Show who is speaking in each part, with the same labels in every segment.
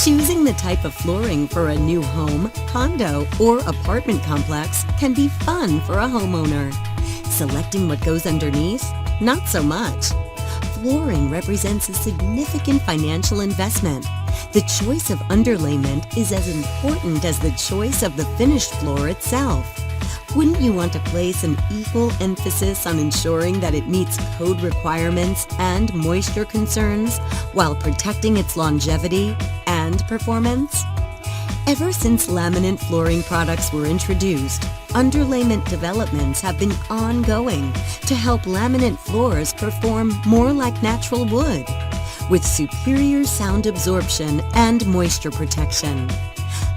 Speaker 1: Choosing the type of flooring for a new home, condo, or apartment complex can be fun for a homeowner. Selecting what goes underneath? Not so much. Flooring represents a significant financial investment. The choice of underlayment is as important as the choice of the finished floor itself. Wouldn't you want to place an equal emphasis on ensuring that it meets code requirements and moisture concerns while protecting its longevity and performance? Ever since laminate flooring products were introduced, underlayment developments have been ongoing to help laminate floors perform more like natural wood, with superior sound absorption and moisture protection.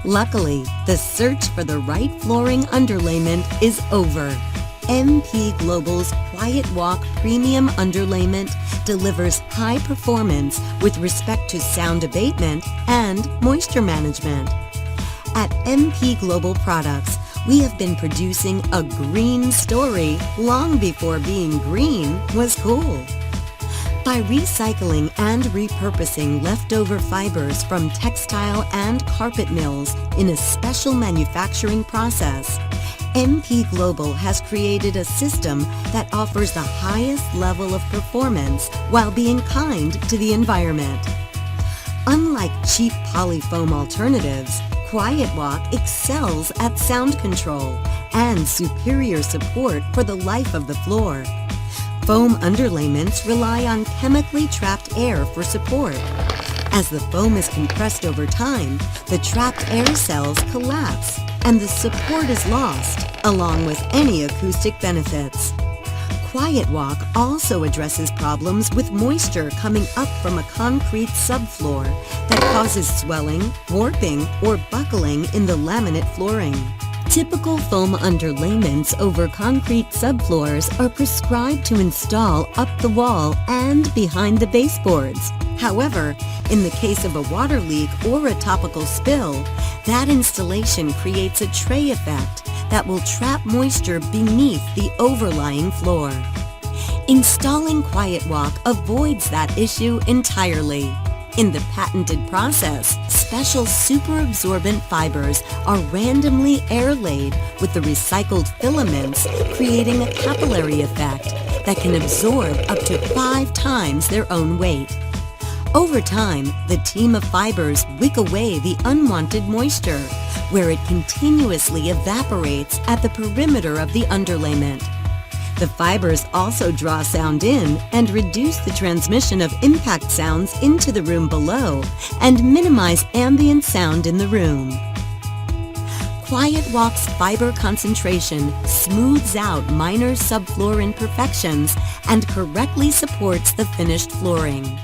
Speaker 1: Luckily, the search for the right flooring underlayment is over. MP Global's QuietWalk Premium Underlayment delivers high performance with respect to sound abatement and moisture management. At MP Global Products, we have been producing a green story long before being green was cool. By recycling and repurposing leftover fibers from textile and carpet mills in a special manufacturing process, MP Global has created a system that offers the highest level of performance while being kind to the environment. Unlike cheap polyfoam alternatives, QuietWalk excels at sound control and superior support for the life of the floor. Foam underlayments rely on chemically trapped air for support. As the foam is compressed over time, the trapped air cells collapse and the support is lost, along with any acoustic benefits. QuietWalk also addresses problems with moisture coming up from a concrete subfloor that causes swelling, warping, or buckling in the laminate flooring. Typical foam underlayments over concrete subfloors are prescribed to install up the wall and behind the baseboards. However, in the case of a water leak or a topical spill, that installation creates a tray effect that will trap moisture beneath the overlying floor. Installing QuietWalk avoids that issue entirely. In the patented process, special super-absorbent fibers are randomly air-laid with the recycled filaments, creating a capillary effect that can absorb up to 5 times their own weight. Over time, the team of fibers wick away the unwanted moisture, where it continuously evaporates at the perimeter of the underlayment. The fibers also draw sound in and reduce the transmission of impact sounds into the room below and minimize ambient sound in the room. QuietWalk's fiber concentration smooths out minor subfloor imperfections and correctly supports the finished flooring.